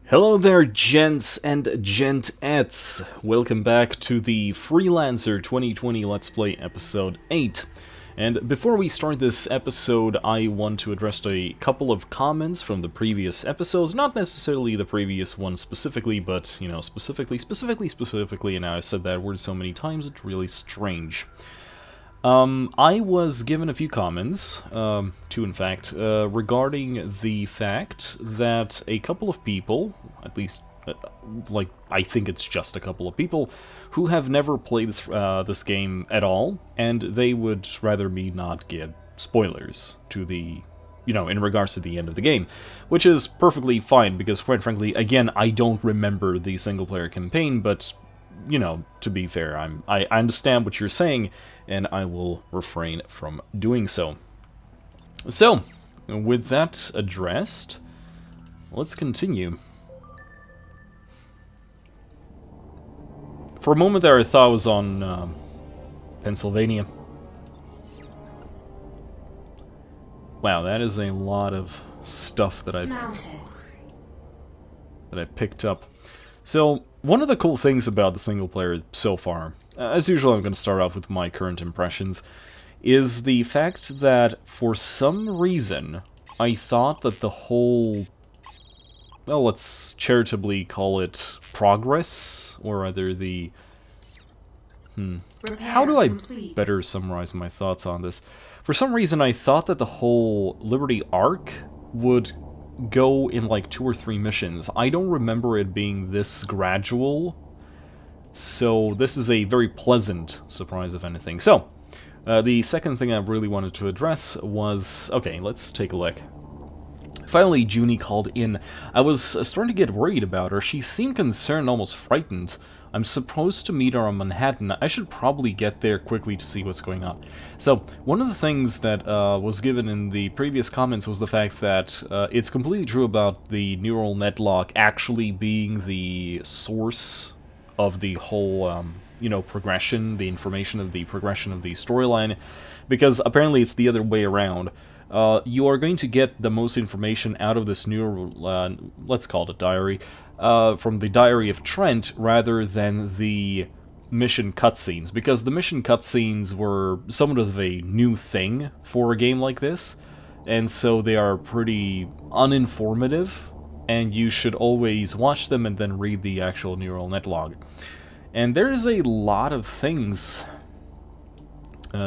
Hello there, gents and gentettes. Welcome back to the Freelancer 2020 Let's Play Episode 8. And before we start this episode, I want to address a couple of comments from the previous episodes. Not necessarily the previous one specifically, but, you know, specifically, and I've said that word so many times, it's really strange. I was given a few comments, two in fact, regarding the fact that a couple of people, at least, like, I think it's just a couple of people, who have never played this game at all, and they would rather me not give spoilers to the, you know, in regards to the end of the game, which is perfectly fine, because quite frankly, again, I don't remember the single-player campaign, but, you know, to be fair, I understand what you're saying, and I will refrain from doing so. So, with that addressed, let's continue. For a moment there, I thought I was on Pennsylvania. Wow, that is a lot of stuff that I picked up. So, one of the cool things about the single player so far, as usual I'm going to start off with my current impressions, is the fact that for some reason I thought that the whole, well, let's charitably call it progress, or rather the, how do I better summarize my thoughts on this? For some reason I thought that the whole Liberty arc would go in like 2 or 3 missions. I don't remember it being this gradual, so this is a very pleasant surprise, if anything. So, the second thing I really wanted to address was, okay, let's take a look. Finally, Junie called in. I was starting to get worried about her. She seemed concerned, almost frightened. I'm supposed to meet her on Manhattan. I should probably get there quickly to see what's going on. So, one of the things that was given in the previous comments was the fact that it's completely true about the neural net log actually being the source of the whole, you know, progression, the information of the progression of the storyline, because apparently it's the other way around. You are going to get the most information out of this neural, let's call it a diary, from the Diary of Trent, rather than the mission cutscenes, because the mission cutscenes were somewhat of a new thing for a game like this, and so they are pretty uninformative, and you should always watch them and then read the actual neural net log. And there's a lot of things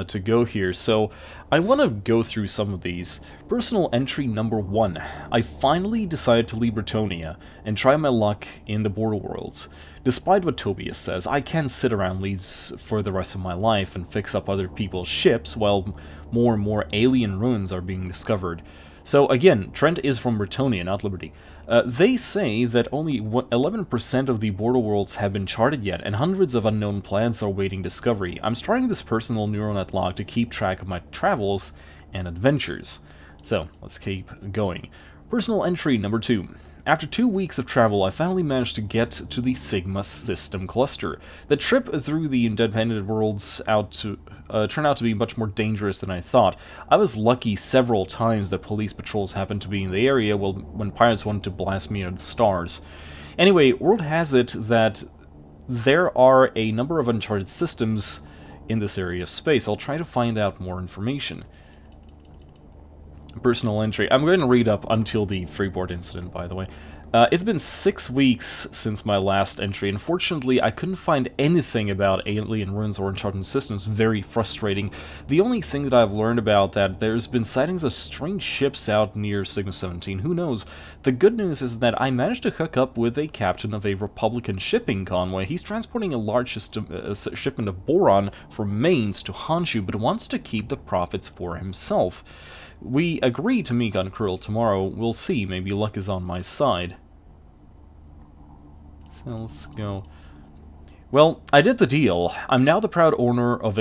to go here, so I want to go through some of these. Personal entry number 1. I finally decided to leave Bretonia and try my luck in the border worlds. Despite what Tobias says, I can't sit around Leeds for the rest of my life and fix up other people's ships while more and more alien ruins are being discovered. So again, Trent is from Bretonia, not Liberty. They say that only 11% of the border worlds have been charted yet, and hundreds of unknown planets are awaiting discovery. I'm starting this personal neural net log to keep track of my travels and adventures. So, let's keep going. Personal entry number 2. After 2 weeks of travel, I finally managed to get to the Sigma system cluster. The trip through the independent worlds turned out to be much more dangerous than I thought. I was lucky several times that police patrols happened to be in the area when pirates wanted to blast me out of the stars. Anyway, word has it that there are a number of uncharted systems in this area of space. I'll try to find out more information. Personal entry. I'm going to read up until the Freeport incident, by the way. It's been 6 weeks since my last entry. Unfortunately, I couldn't find anything about alien ruins or uncharted systems. Very frustrating. The only thing that I've learned about that, there's been sightings of strange ships out near Sigma 17. Who knows? The good news is that I managed to hook up with a captain of a Republican shipping convoy. He's transporting a large shipment of boron from Mainz to Honshu, but wants to keep the profits for himself. We agree to meet on Krill tomorrow. We'll see. Maybe luck is on my side. So let's go. Well, I did the deal. I'm now the proud owner of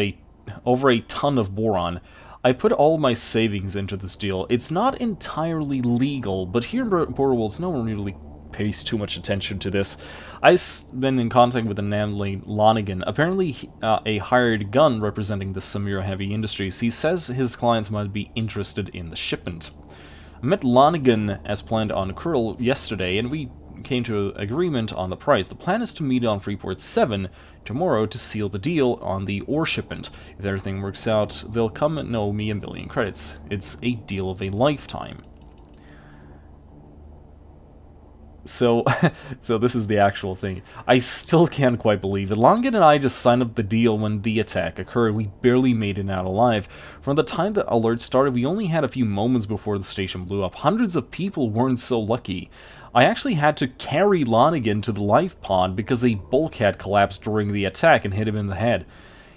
over a ton of boron. I put all my savings into this deal. It's not entirely legal, but here in Border Worlds, no one really pays too much attention to this. I've been in contact with a man named Lonigan, apparently a hired gun representing the Samira Heavy Industries. He says his clients might be interested in the shipment. I met Lonigan as planned on Krill yesterday, and we came to an agreement on the price. The plan is to meet on Freeport 7 tomorrow to seal the deal on the ore shipment. If everything works out, they'll come and owe me 1,000,000 credits. It's a deal of a lifetime. So, so this is the actual thing. I still can't quite believe it. Longan and I just signed up the deal when the attack occurred. We barely made it out alive. From the time the alert started, we only had a few moments before the station blew up. Hundreds of people weren't so lucky. I actually had to carry Lonigan to the life pod because a bulkhead collapsed during the attack and hit him in the head.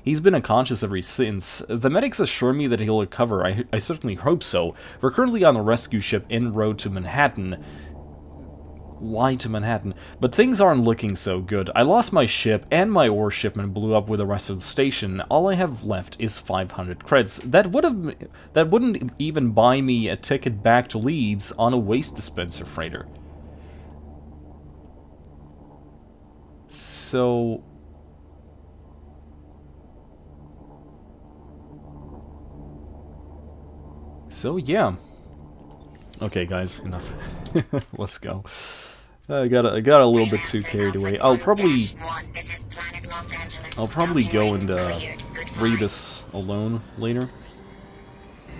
He's been unconscious ever since. The medics assure me that he'll recover. I certainly hope so. We're currently on a rescue ship en route to Manhattan. Why to Manhattan? But things aren't looking so good. I lost my ship, and my ore shipment blew up with the rest of the station. All I have left is 500 credits. That wouldn't even buy me a ticket back to Leeds on a waste dispenser freighter. So yeah. Okay, guys, enough. Let's go. I got a little bit too carried away. I'll probably go and read this alone later.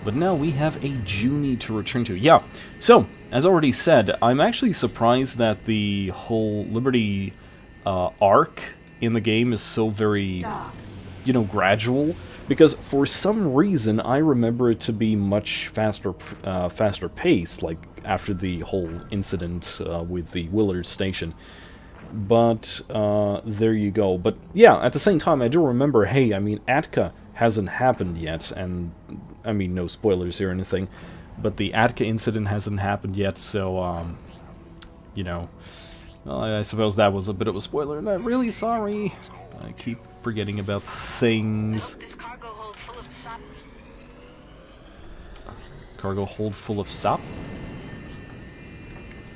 But now we have a Junie to return to. Yeah. So, as already said, I'm actually surprised that the whole Liberty arc in the game is so very, you know, gradual. Because for some reason, I remember it to be much faster paced, like after the whole incident with the Willard station. But there you go. But yeah, at the same time, I do remember, hey, I mean, Atka hasn't happened yet, and I mean, no spoilers here or anything, but the Atka incident hasn't happened yet, so, you know, well, I suppose that was a bit of a spoiler, and I'm really sorry. I keep forgetting about things. Cargo hold full of sap?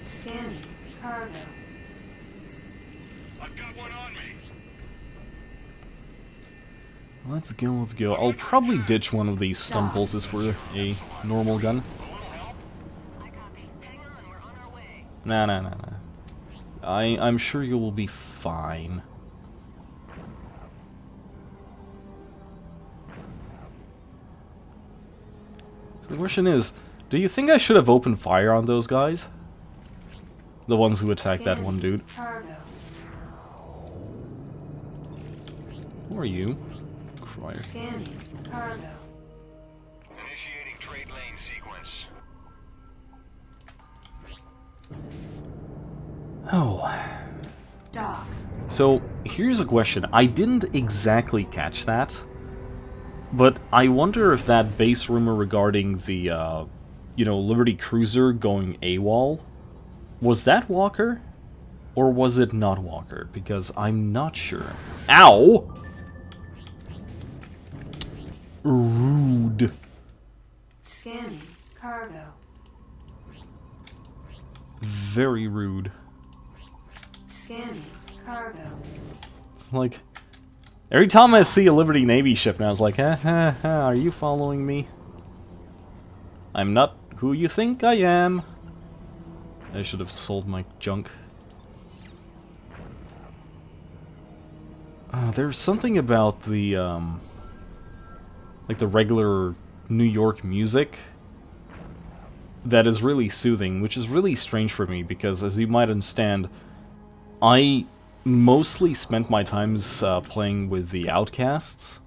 Scanning cargo. I've got one on me. Let's go, let's go. I'll probably ditch one of these stun pulses for a normal gun. Nah. I'm sure you will be fine. So the question is, do you think I should have opened fire on those guys? The ones who attacked that one dude. Who are you? Crier. Scanning cargo. Initiating trade lane sequence. Oh. Dock. So, here's a question. I didn't exactly catch that, but I wonder if that base rumor regarding the, you know, Liberty Cruiser going AWOL, was that Walker? Or was it not Walker? Because I'm not sure. Ow! Rude. Scanning cargo. Very rude. Scanning cargo. It's like, every time I see a Liberty Navy ship now, it's like, are you following me? I'm not who you think I am. I should have sold my junk. There's something about the, like the regular New York music that is really soothing, which is really strange for me, because as you might understand, I mostly spent my times playing with the Outcasts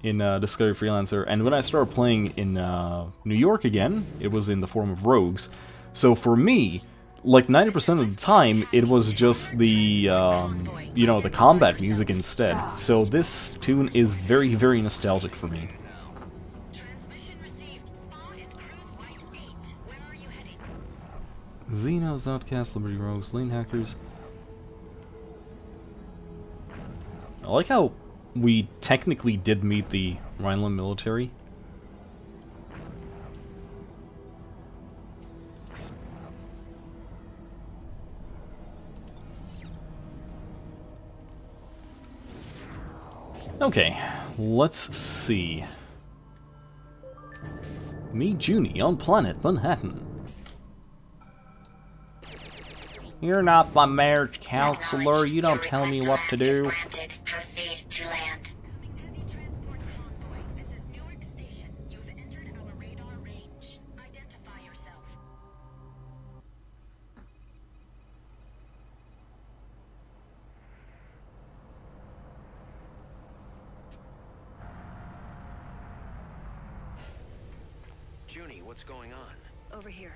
in Discovery Freelancer, and when I started playing in New York again, it was in the form of Rogues. So for me, like 90% of the time, it was just the, you know, the combat music instead. So this tune is very, very nostalgic for me. Xenos, Outcasts, Liberty Rogues, Lane Hackers. I like how we technically did meet the Rhineland military. Okay, let's see. Meet Junie on planet Manhattan. You're not my marriage counselor. You don't tell me what to do. Proceed to land. Heavy transport convoy. This is Newark Station. You've entered our radar range. Identify yourself. Junie, what's going on? Over here.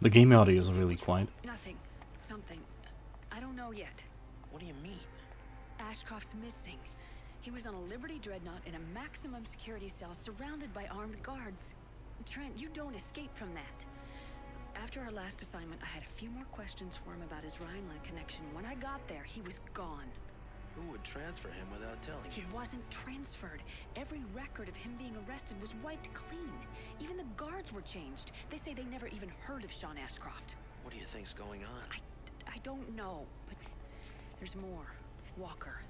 The game audio is really quiet. Nothing. Something. I don't know yet. What do you mean? Ashcroft's missing. He was on a Liberty Dreadnought in a maximum security cell surrounded by armed guards. Trent, you don't escape from that. After our last assignment, I had a few more questions for him about his Rhineland connection. When I got there, he was gone. Who would transfer him without telling He you? wasn't transferred. Every record of him being arrested was wiped clean. Even the guards were changed. They say they never even heard of Sean Ashcroft. What do you think's going on? I don't know, but there's more. Walker.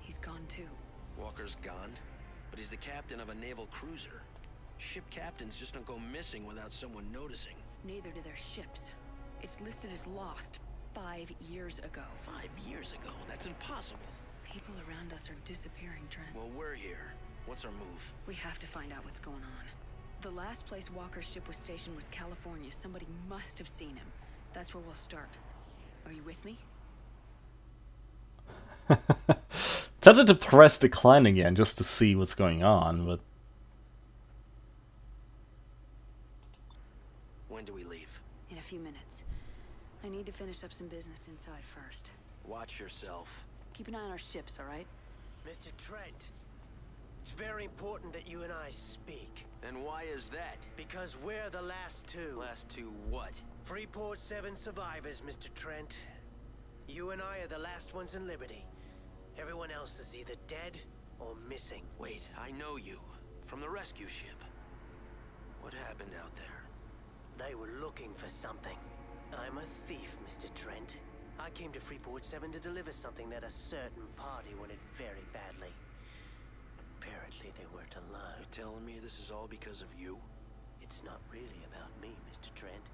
He's gone too. Walker's gone? But he's the captain of a naval cruiser. Ship captains just don't go missing without someone noticing. Neither do their ships. It's listed as lost 5 years ago. 5 years ago? That's impossible. People around us are disappearing, Trent. Well, we're here. What's our move? We have to find out what's going on. The last place Walker's ship was stationed was California. Somebody must have seen him. That's where we'll start. Are you with me? Tempted to press decline again just to see what's going on, but... When do we leave? In a few minutes. I need to finish up some business inside first. Watch yourself. Keep an eye on our ships, all right? Mr. Trent, it's very important that you and I speak. And why is that? Because we're the last two. Last two what? Freeport 7 survivors, Mr. Trent. You and I are the last ones in Liberty. Everyone else is either dead or missing. Wait, I know you. From the rescue ship. What happened out there? They were looking for something. I'm a thief, Mr. Trent. I came to Freeport 7 to deliver something that a certain party wanted very badly. Apparently they weren't alone. You're telling me this is all because of you? It's not really about me, Mr. Trent.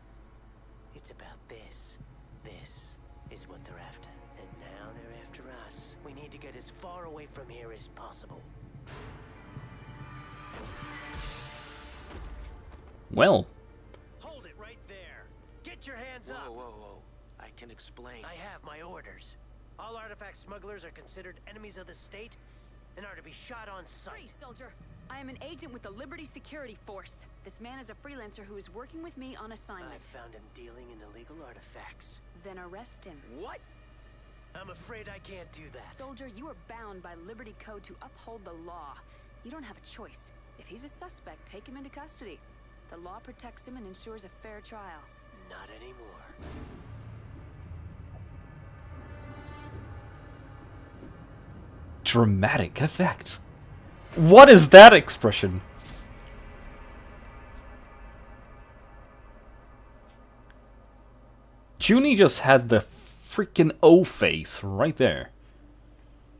It's about this. This is what they're after. And now they're after us. We need to get as far away from here as possible. Well, Hold it right there. Get your hands Whoa, up. whoa, whoa. I can explain. I have my orders. All artifact smugglers are considered enemies of the state and are to be shot on sight. Freeze, soldier! I am an agent with the Liberty Security Force. This man is a freelancer who is working with me on assignment. I found him dealing in illegal artifacts. Then arrest him. What? I'm afraid I can't do that. Soldier, you are bound by Liberty Code to uphold the law. You don't have a choice. If he's a suspect, take him into custody. The law protects him and ensures a fair trial. Not anymore. dramatic effect. What is that expression? Junie just had the freaking O face right there.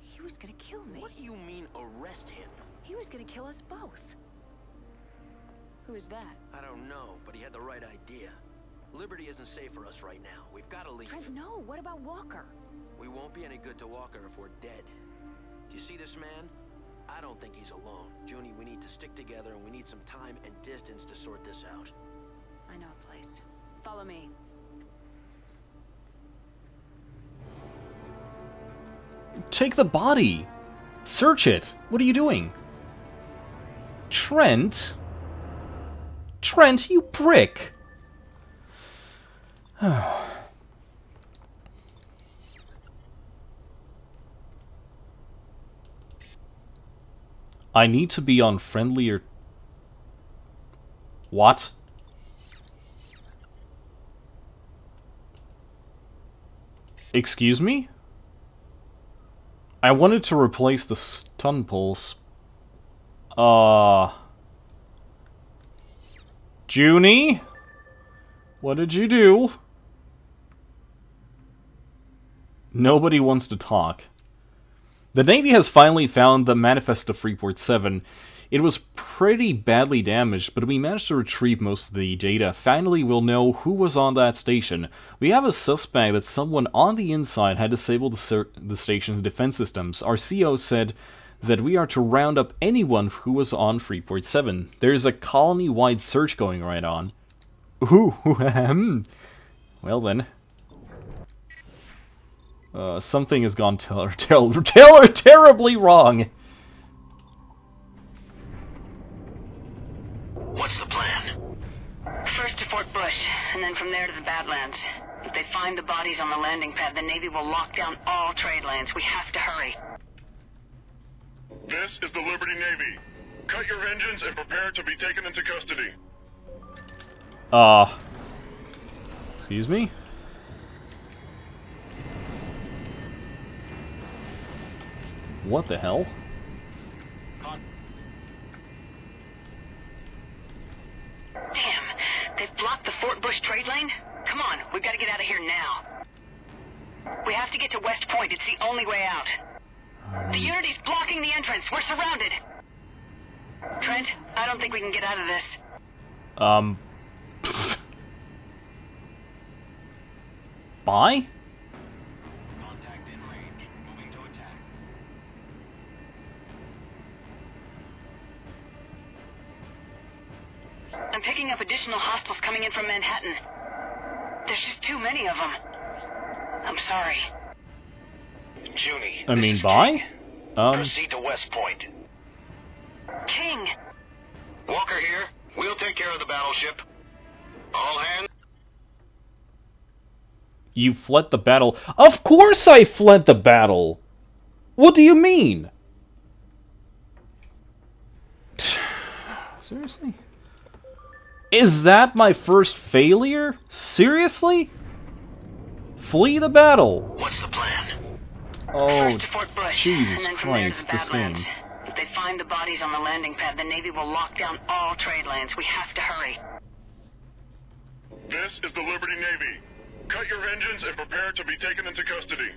He was gonna kill me. What do you mean, arrest him? He was gonna kill us both. Who is that? I don't know, but he had the right idea. Liberty isn't safe for us right now. We've got to leave. Trent, no. What about Walker? We won't be any good to Walker if we're dead. Do you see this man? I don't think he's alone. Junie, we need to stick together and we need some time and distance to sort this out. I know a place. Follow me. Take the body. Search it. What are you doing? Trent? Trent, you prick. I need to be on friendlier... What? Excuse me? I wanted to replace the stun pulse. Junie? What did you do? Nobody wants to talk. The Navy has finally found the manifest of Freeport 7. It was pretty badly damaged, but we managed to retrieve most of the data. Finally, we'll know who was on that station. We have a suspect that someone on the inside had disabled the station's defense systems. Our CO said that we are to round up anyone who was on Freeport 7. There's a colony-wide search going right on. Ooh, well then. Something has gone terribly wrong. What's the plan? First to Fort Bush, and then from there to the Badlands. If they find the bodies on the landing pad, the Navy will lock down all trade lanes. We have to hurry. This is the Liberty Navy. Cut your engines and prepare to be taken into custody. Excuse me? What the hell? Damn, they've blocked the Fort Bush trade lane? Come on, we've got to get out of here now. We have to get to West Point. It's the only way out. The Unity's blocking the entrance. We're surrounded. Trent, I don't think we can get out of this. Bye? Contact in range. Moving to attack. I'm picking up additional hostiles coming in from Manhattan. There's just too many of them. I'm sorry. Junie. I mean, bye? Proceed to West Point. King! Walker here. We'll take care of the battleship. All hands. You fled the battle. Of course I fled the battle! What do you mean? Seriously? Is that my first failure? Seriously? Flee the battle! What's the plan? Oh, First to Fort Bush, Jesus and then from there to Christ, the this game. Badlands. If they find the bodies on the landing pad, the Navy will lock down all trade lanes. We have to hurry. This is the Liberty Navy. Cut your engines and prepare to be taken into custody.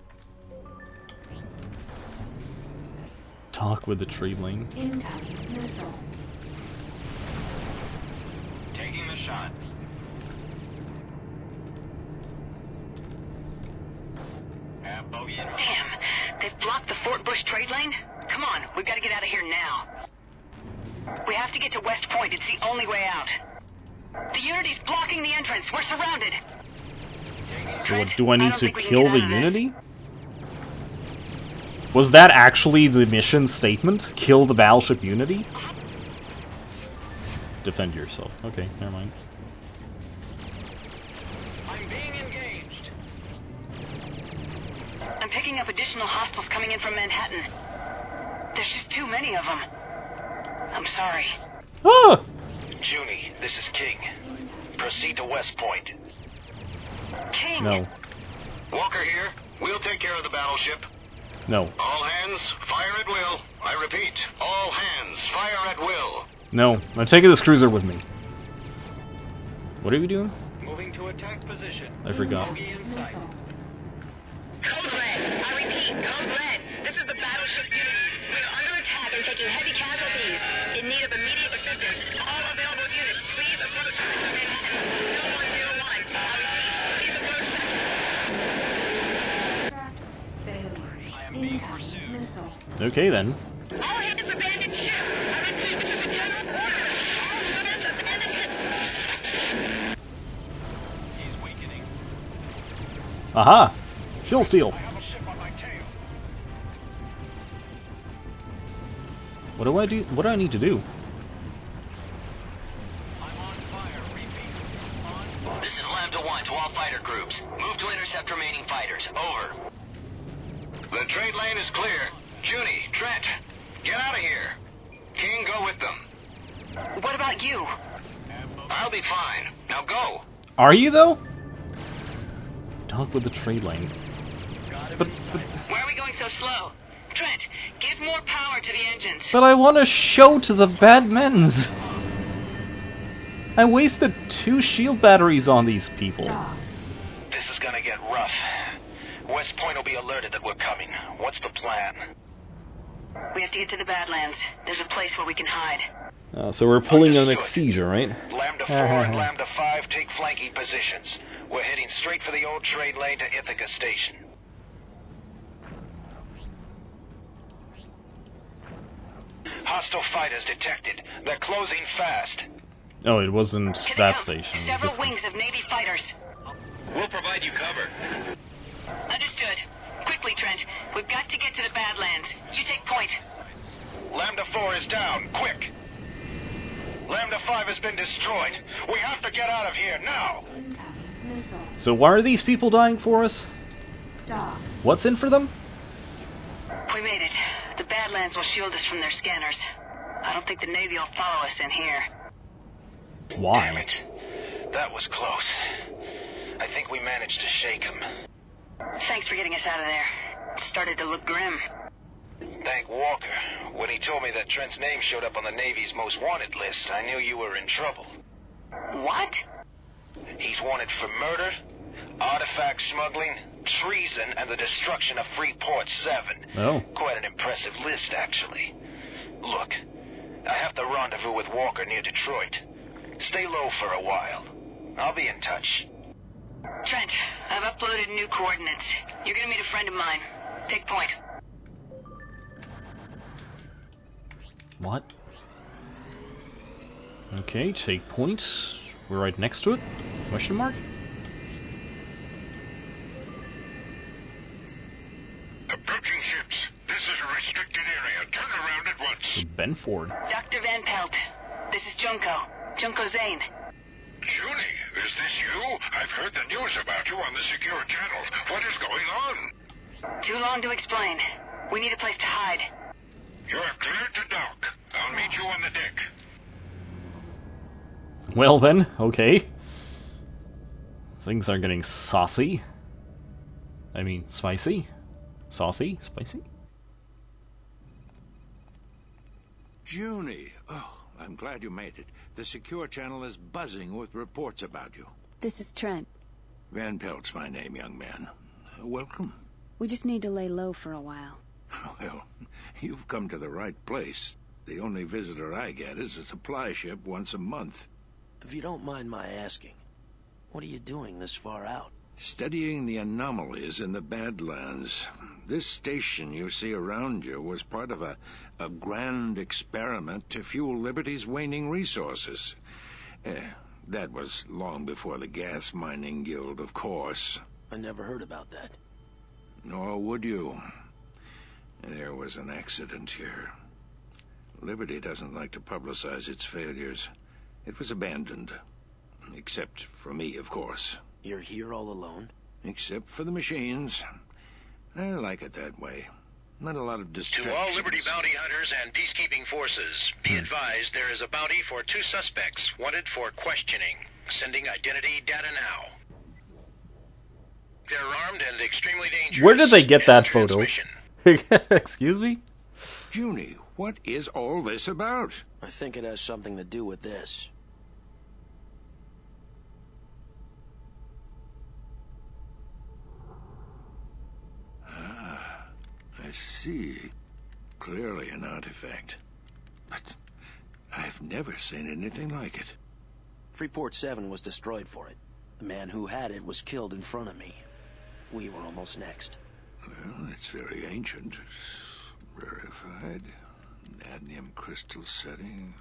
Talk with the trade lane. Incoming missile. Taking the shot. Have bogey in. Damn, they've blocked the Fort Bush trade lane? Come on, we've got to get out of here now. We have to get to West Point. It's the only way out. The Unity's blocking the entrance. We're surrounded. So what, do I need don't to think we can kill get the out of this. Unity? Was that actually the mission statement? Kill the battleship Unity? Defend yourself. Okay, never mind. I'm being engaged. I'm picking up additional hostiles coming in from Manhattan. There's just too many of them. I'm sorry. Ah! Junie, this is King. Proceed to West Point. King! No. Walker here. We'll take care of the battleship. No. All hands, fire at will. I repeat, all hands, fire at will. No. I'm taking this cruiser with me. What are we doing? Moving to attack position. I forgot. Bogey in sight. Missile. Code Red! I repeat, Code Red! This is the battleship Unity. We are under attack and taking heavy casualties. In need of immediate assistance. All available units, please approach Manhattan. 0101. I repeat, please approach Track failure. I am being Incoming pursued. missile. Okay then. all hands abandon ship! I repeat, this is a general order. All units abandon ship! He's weakening. Aha! Kill steal. I have a ship on my tail. What do I do? What do I need to do? I'm on fire. Repeat. On This is Lambda 1 to all fighter groups. Move to intercept remaining fighters. Over. The trade lane is clear. Junie, Trent, get out of here. King, go with them. What about you? I'll be fine. Now go. Are you though? Talk with the trade lane. But Why are we going so slow? Trent, give more power to the engines. I want to show to the bad men's. I wasted 2 shield batteries on these people. Dock. This is gonna get rough. West Point will be alerted that we're coming. What's the plan? We have to get to the Badlands. There's a place where we can hide. So we're pulling an Understood. Excesia, right? Lambda 4 and Lambda 5 take flanking positions. We're heading straight for the old trade lane to Ithaca Station. Hostile fighters detected. They're closing fast. Oh, it wasn't Here they that come. station. It was Several different. wings of Navy fighters. We'll provide you cover. Understood. Quickly, Trent. We've got to get to the Badlands. You take point. Lambda 4 is down. Quick! Lambda 5 has been destroyed. We have to get out of here now! Incoming missile. So why are these people dying for us? Dock. What's in for them? We made it. The Badlands will shield us from their scanners. I don't think the Navy will follow us in here. Why? Damn it. That was close. I think we managed to shake him. Thanks for getting us out of there. It started to look grim. Thank Walker. When he told me that Trent's name showed up on the Navy's most wanted list, I knew you were in trouble. What? He's wanted for murder, artifact smuggling, treason, and the destruction of Freeport 7. Oh. Quite an impressive list, actually. Look, I have to rendezvous with Walker near Detroit. Stay low for a while. I'll be in touch. Trent, I've uploaded new coordinates. You're gonna meet a friend of mine. Take point. What? Okay, take point. We're right next to it? Question mark? Approaching ships. This is a restricted area. Turn around at once. Benford. Dr. Van Pelt. This is Junko. Junko Zane. Junie, is this you? I've heard the news about you on the secure channels. What is going on? Too long to explain. We need a place to hide. You're cleared to dock. I'll meet you on the deck. Well then, okay. Things are getting saucy. I mean, spicy? Saucy? Spicy? Junie, oh, I'm glad you made it. The secure channel is buzzing with reports about you. This is Trent. Van Pelt's my name, young man. Welcome. We just need to lay low for a while. Well, you've come to the right place. The only visitor I get is a supply ship once a month. If you don't mind my asking, what are you doing this far out? Studying the anomalies in the Badlands. This station you see around you was part of a grand experiment to fuel Liberty's waning resources. That was long before the Gas Mining Guild, of course. I never heard about that. Nor would you. There was an accident here. Liberty doesn't like to publicize its failures. It was abandoned. Except for me, of course. You're here all alone? Except for the machines. I like it that way. Not a lot of distractions. To all Liberty bounty hunters and peacekeeping forces, be advised there is a bounty for 2 suspects wanted for questioning. Sending identity data now. They're armed and extremely dangerous. Where did they get that photo? Transmission. Excuse me? Junie, what is all this about? I think it has something to do with this. I see. Clearly an artifact. But I've never seen anything like it. Freeport 7 was destroyed for it. The man who had it was killed in front of me. We were almost next. Well, it's very ancient. Rarefied. Cadmium crystal setting.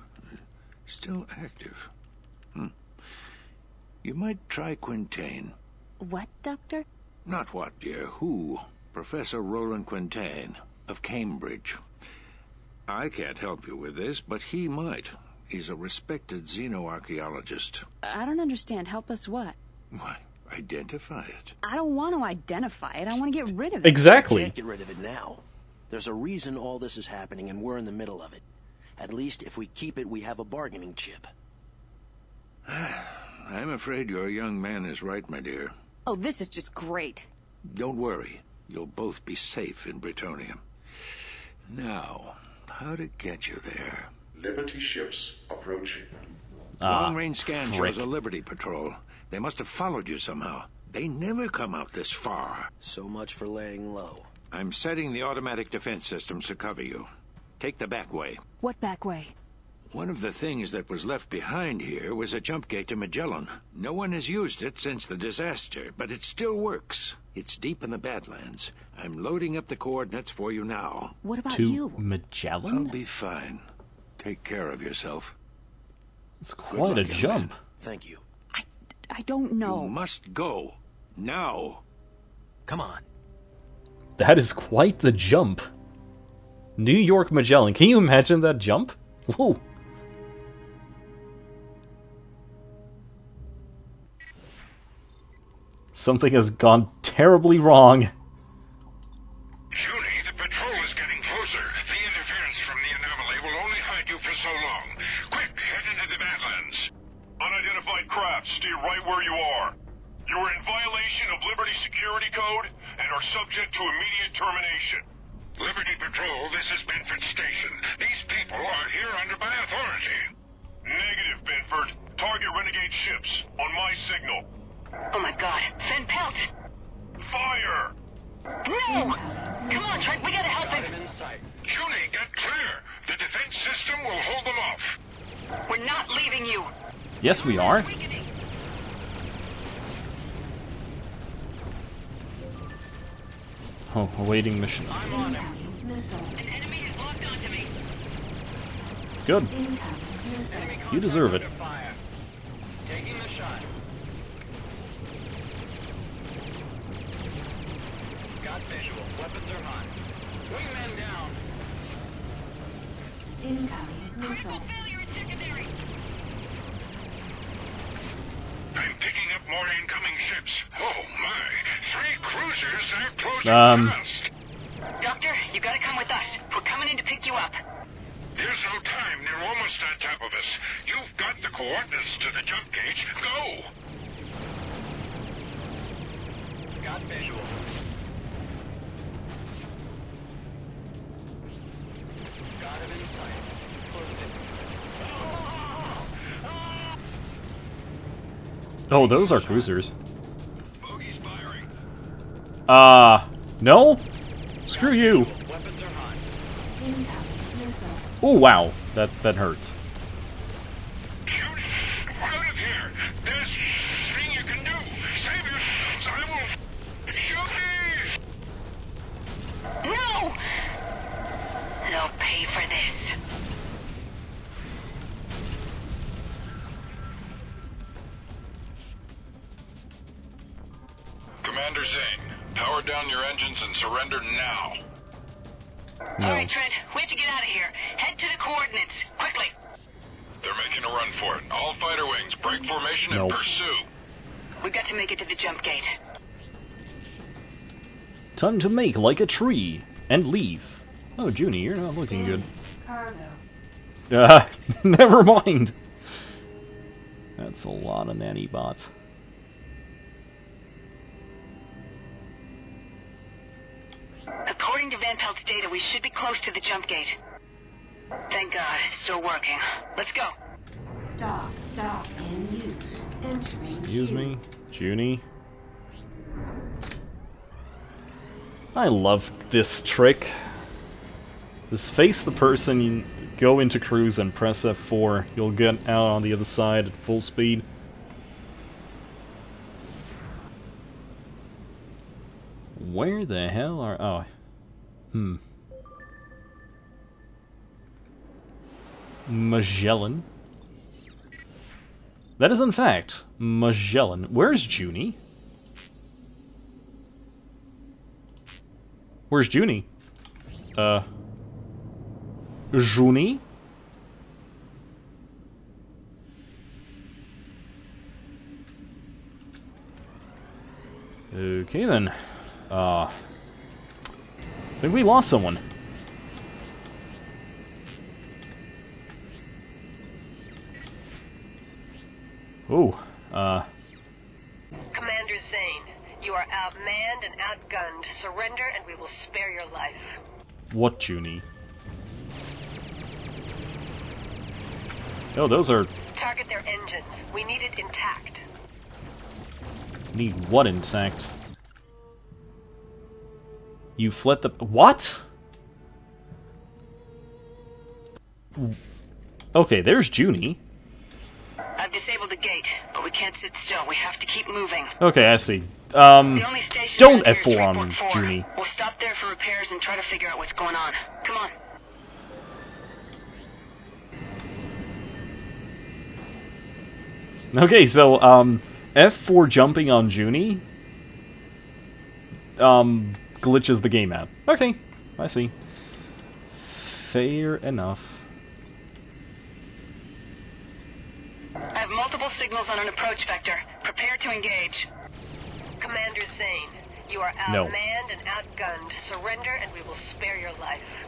Still active. You might try Quintain. What, Doctor? Not what, dear. Who? Professor Roland Quintain of Cambridge. I can't help you with this, but he might. He's a respected xenoarchaeologist. I don't understand. Help us what? Why, identify it. I don't want to identify it. I want to get rid of it. Exactly. Can't get rid of it now. There's a reason all this is happening, and we're in the middle of it. At least if we keep it, we have a bargaining chip. I'm afraid your young man is right, my dear. Oh, this is just great. Don't worry. You'll both be safe in Britonium. Now, how to get you there? Liberty ships approaching. Long-range scan frick. shows a Liberty patrol. They must have followed you somehow. They never come out this far. So much for laying low. I'm setting the automatic defense systems to cover you. Take the back way. What back way? One of the things that was left behind here was a jump gate to Magellan. No one has used it since the disaster, but it still works. It's deep in the Badlands. I'm loading up the coordinates for you now. What about To you? Magellan? I'll be fine. Take care of yourself. It's quite a luck, young jump. man. Thank you. I don't know. You must go. Now. Come on. That is quite the jump. New York Magellan. Can you imagine that jump? Whoa. Something has gone terribly wrong. Junie, the patrol is getting closer. The interference from the anomaly will only hide you for so long. Quick, head into the Badlands. Unidentified craft, stay right where you are. You are in violation of Liberty Security Code and are subject to immediate termination. Liberty Patrol, this is Benford Station. These people are here under my authority. Negative, Benford. Target renegade ships on my signal. Oh my god. Van Pelt! Fire! No! Come on, Trent, we gotta help him! Junie, get clear. The defense system will hold them off. We're not leaving you! Yes, we are. Oh, awaiting mission. Incoming missile. An enemy has locked onto me. Good. Incoming missile. You deserve it. Taking the shot. Got visual. Weapons are hot. Wingman down. Incoming missile. Failure in secondary! I'm picking up more incoming ships. Oh my. 3 cruisers are closing fast. Doctor, you gotta come with us. We're coming in to pick you up. There's no time. They're almost on top of us. You've got the coordinates to the jump gate. Go! Got visual. Got him in sight. Closed it. Oh, those are cruisers. Bogey's firing. No? Screw you. Weapons are hot. Incoming missile. Oh, wow. That hurts. Junie, out of here. There's nothing you can do. Save yourselves. I will... Junie! No! They'll pay for this. Commander Zane, power down your engines and surrender now. No. Alright, Trent, we have to get out of here. Head to the coordinates, quickly. They're making a run for it. All fighter wings, break formation and No. pursue. We've got to make it to the jump gate. Time to make like a tree and leave. Oh, Junie, you're not looking good. Cargo. Never mind. That's a lot of nanny bots. According to Van Pelt's data, we should be close to the jump gate. Thank God, it's still working. Let's go. Dock in use. Entering Excuse queue. me, Junie. I love this trick. Just face the person, go into cruise and press F4. You'll get out on the other side at full speed. Where the hell are... oh. Magellan. That is in fact Magellan. Where's Junie? Where's Junie? Junie? Okay then. I think we lost someone. Oh, Commander Zane, you are outmanned and outgunned. Surrender and we will spare your life. what Junie? Oh, those are... Target their engines. We need it intact. Need what intact? You fled the... what? Okay, there's Junie. I've disabled the gate, but we can't sit still. We have to keep moving. Okay, I see. The only station Don't around here is F4 on Freeport 4. Junie. We'll stop there for repairs and try to figure out what's going on. Come on. Okay, so, F4 jumping on Junie, glitches the game out. Okay, I see. Fair enough. I have multiple signals on an approach vector. Prepare to engage. Commander Zane, you are No. outmanned and outgunned. Surrender and we will spare your life.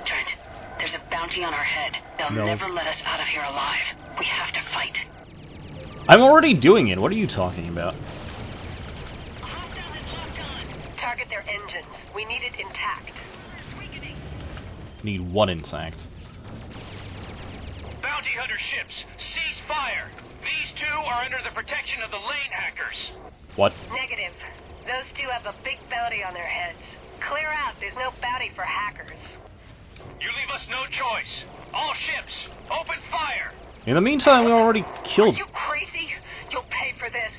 Trent, there's a bounty on our head. They'll No. never let us out of here alive. We have to fight. I'm already doing it, what are you talking about? Target their engines. We need it intact. Need one intact. Bounty hunter ships, cease fire! These two are under the protection of the lane hackers. What? Negative. Those two have a big bounty on their heads. Clear out. There's no bounty for hackers. You leave us no choice. All ships, open fire! In the meantime, we already killed... Are you crazy? You'll pay for this.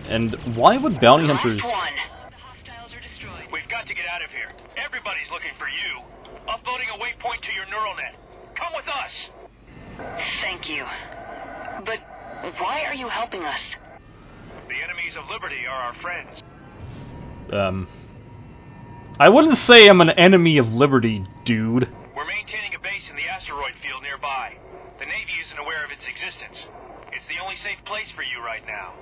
And why would bounty hunters... Last one. We've got to get out of here. Everybody's looking for you. Uploading a waypoint to your neural net. Come with us! Thank you. But why are you helping us? The enemies of liberty are our friends. I wouldn't say I'm an enemy of liberty, dude. We're maintaining a base in the asteroid field nearby. The Navy isn't aware of its existence. It's the only safe place for you right now.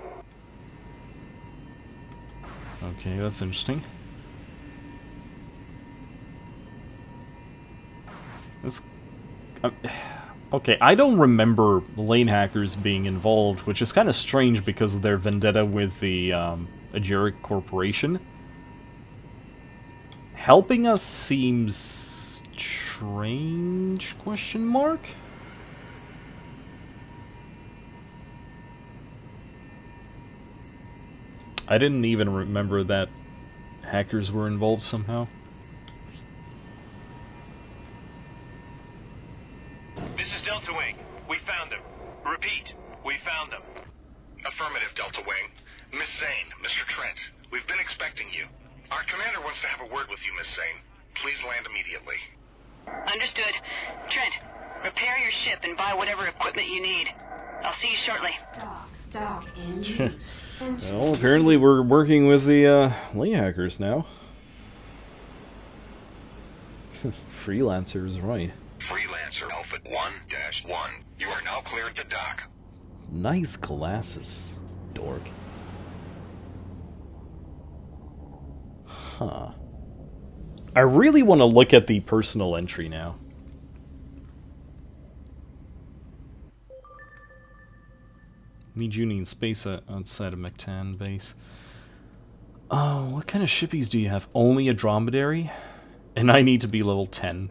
Okay, that's interesting. That's... okay, I don't remember lane hackers being involved, which is kind of strange because of their vendetta with the Ageric Corporation. Helping us seems strange, question mark? I didn't even remember that hackers were involved somehow. This is Delta Wing. We found them. Repeat, we found them. Affirmative, Delta Wing. Miss Zane, Mr. Trent, we've been expecting you. Our commander wants to have a word with you, Miss Zane. Please land immediately. Understood. Trent, repair your ship and buy whatever equipment you need. I'll see you shortly. Dock in use. Well, apparently we're working with the lane hackers now. Freelancer is right. Freelancer Alpha 1-1. You are now cleared to dock. Nice glasses, dork. Huh. I really want to look at the personal entry now. Meet Junie in space outside of Mectan base. Oh, what kind of shippies do you have? Only a dromedary? And I need to be level 10.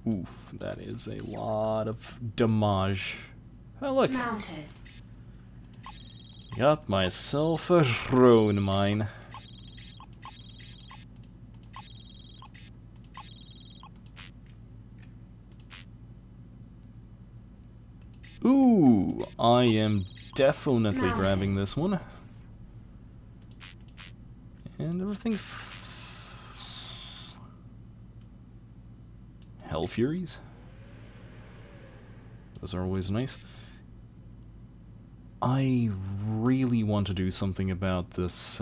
Oof, that is a lot of damage. Oh, look. Mounted. Got myself a drone mine. Ooh, I am definitely grabbing this one. And everything... Hell Furies? Those are always nice. I really want to do something about this,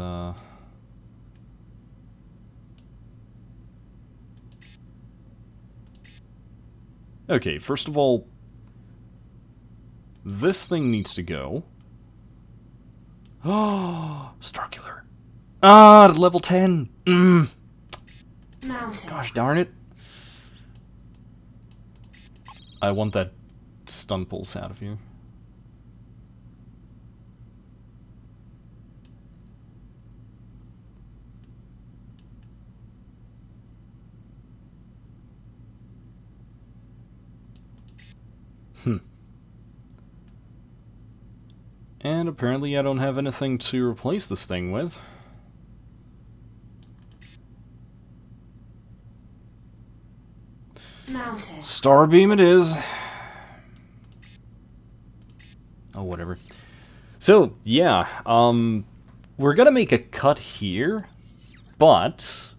Okay, first of all, this thing needs to go. Oh, Starkiller. Ah, level 10. Mounted. Gosh darn it. I want that stun pulse out of here. And apparently I don't have anything to replace this thing with. Mounted. Starbeam it is. Oh, whatever. So, yeah, we're gonna make a cut here, but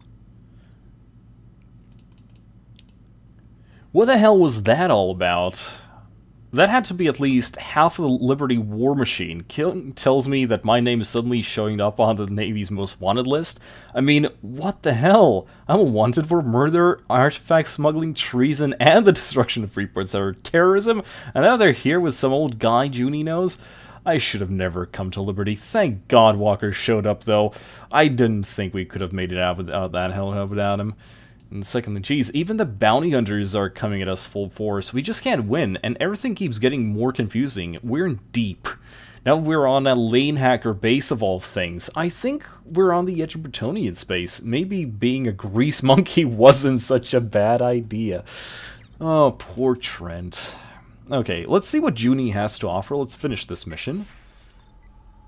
what the hell was that all about? That had to be at least half of the Liberty war machine. Tells me that my name is suddenly showing up on the Navy's most wanted list. I mean, what the hell? I'm wanted for murder, artifact smuggling, treason, and the destruction of Freeport Center terrorism, and now they're here with some old guy Junie knows? I should have never come to Liberty. Thank God Walker showed up, though. I didn't think we could have made it out without that hellhole without him. And secondly, geez, even the bounty hunters are coming at us full force. We just can't win, and everything keeps getting more confusing. We're in deep. Now we're on a lane hacker base of all things. I think we're on the edge of Bretonian space. Maybe being a grease monkey wasn't such a bad idea. Oh, poor Trent. Okay, let's see what Junie has to offer. Let's finish this mission.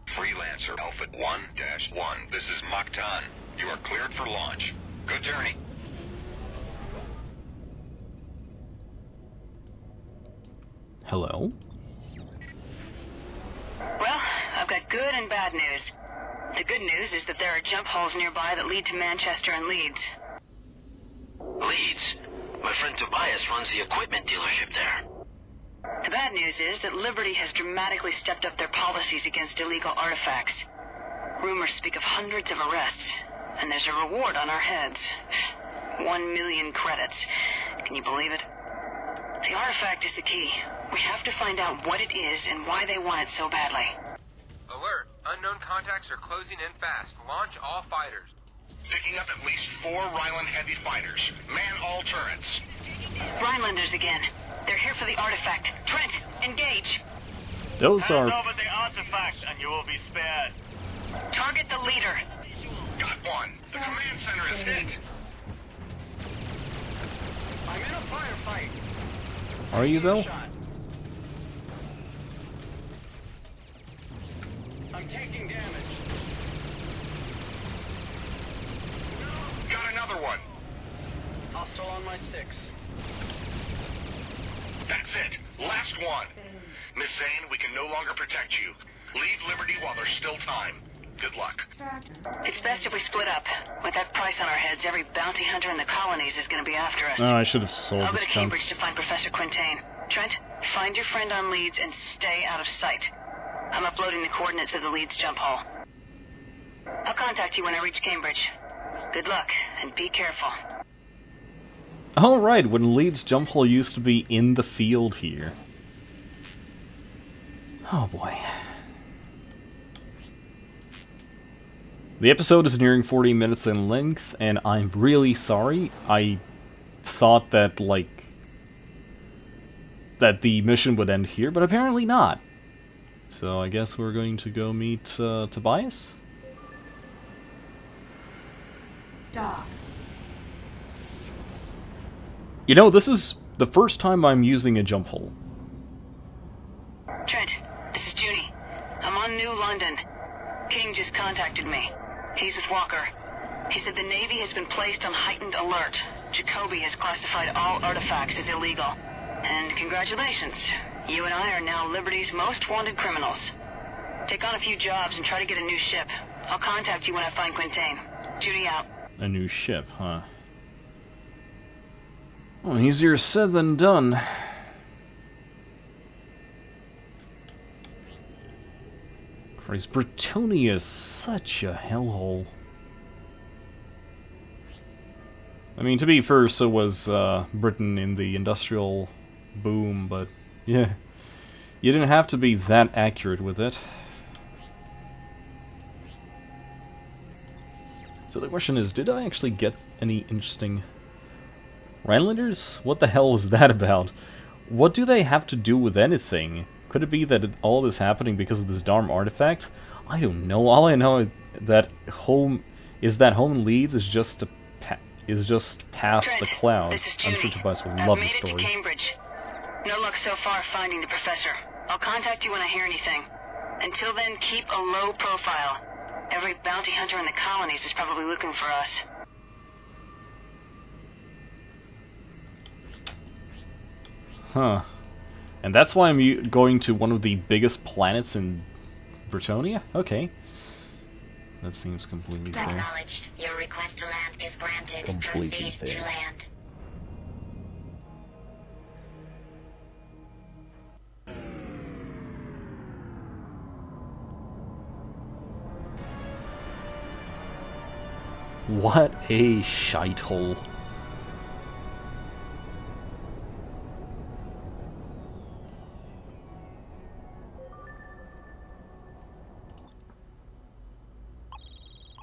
Freelancer Alpha 1-1. This is Maktan. You are cleared for launch. Good journey. Hello? Well, I've got good and bad news. The good news is that there are jump holes nearby that lead to Manchester and Leeds. Leeds? My friend Tobias runs the equipment dealership there. The bad news is that Liberty has dramatically stepped up their policies against illegal artifacts. Rumors speak of hundreds of arrests, and there's a reward on our heads. 1 million credits. Can you believe it? The artifact is the key. We have to find out what it is and why they want it so badly. Alert! Unknown contacts are closing in fast. Launch all fighters. Picking up at least 4 Rhineland heavy fighters. Man all turrets. Rhinelanders again. They're here for the artifact. Trent, engage! Those are... Hand over the artifact and you will be spared. Target the leader. Got one. The command center is hit. I'm in a firefight. Are you, though? I'm taking damage. Got another one. Hostile on my 6. That's it. Last one. Miss Zane, we can no longer protect you. Leave Liberty while there's still time. Good luck. It's best if we split up. With that price on our heads, every bounty hunter in the colonies is going to be after us. Oh, I should have sold I'll go this to junk. Cambridge to find Professor Quintain. Trent, find your friend on Leeds and stay out of sight. I'm uploading the coordinates of the Leeds jump hole. I'll contact you when I reach Cambridge. Good luck, and be careful. Oh, right, when Leeds jump hole used to be in the field here. Oh, boy. The episode is nearing 40 minutes in length, and I'm really sorry. I thought that, like, that the mission would end here, but apparently not. So I guess we're going to go meet Tobias? Dock. You know, this is the first time I'm using a jump hole. Trent, this is Junie. I'm on New London. King just contacted me. He's with Walker. He said the Navy has been placed on heightened alert. Jacoby has classified all artifacts as illegal. And congratulations, you and I are now Liberty's most wanted criminals. Take on a few jobs and try to get a new ship. I'll contact you when I find Quintain. Judy out. A new ship, huh? Well, easier said than done. Christ, Bretonia is such a hellhole. I mean, to be fair, so was Britain in the industrial boom, but yeah, you didn't have to be that accurate with it. So the question is, did I actually get any interesting Rhinelanders? What the hell was that about? What do they have to do with anything? Could it be that all this happening because of this darn artifact? I don't know. All I know is that home in Leeds is just past Trent, the cloud. this is I'm sure Junie. Tobias will I've love the made it story. to Cambridge. No luck so far finding the professor. I'll contact you when I hear anything. Until then, keep a low profile. Every bounty hunter in the colonies is probably looking for us. Huh. And that's why I'm going to one of the biggest planets in Britonia? Okay. That seems completely fair. Acknowledged. Your request to land is granted. Completely Proceed fair. to land. What a shithole.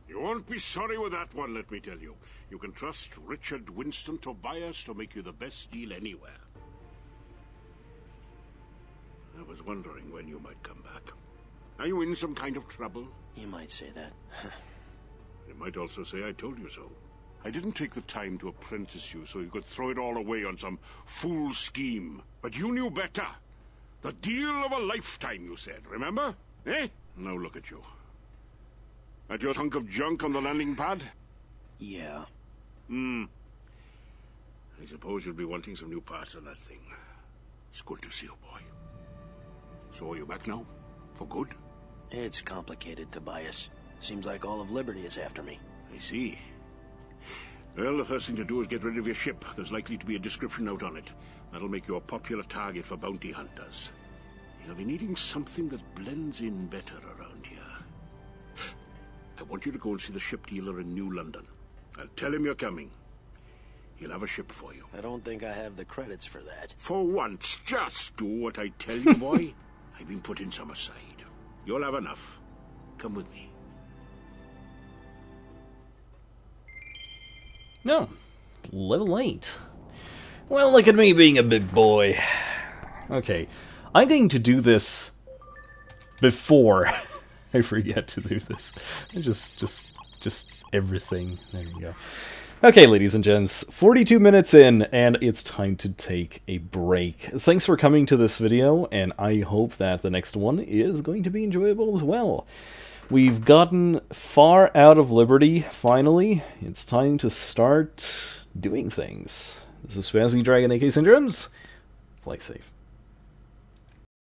You won't be sorry with that one, let me tell you. You can trust Richard Winston Tobias to make you the best deal anywhere. I was wondering when you might come back. Are you in some kind of trouble? You might say that. You might also say I told you so. I didn't take the time to apprentice you so you could throw it all away on some fool scheme. But you knew better. The deal of a lifetime, you said, remember? Eh? Now look at you. At your hunk of junk on the landing pad? Yeah. I suppose you'll be wanting some new parts on that thing. It's good to see you, boy. So are you back now? For good? It's complicated, Tobias. Seems like all of Liberty is after me. I see. Well, the first thing to do is get rid of your ship. There's likely to be a description note on it. That'll make you a popular target for bounty hunters. You'll be needing something that blends in better around here. I want you to go and see the ship dealer in New London. I'll tell him you're coming. He'll have a ship for you. I don't think I have the credits for that. For once, just do what I tell you, boy. I've been putting some aside. You'll have enough. Come with me. No. Level 8. Well, look at me being a big boy. Okay. I'm going to do this before I forget to do this. Just everything. There you go. Okay, ladies and gents, 42 minutes in, and it's time to take a break. Thanks for coming to this video, and I hope that the next one is going to be enjoyable as well. We've gotten far out of Liberty, finally. It's time to start doing things. This is Spazzy Dragon, aka Syndromes. Fly safe.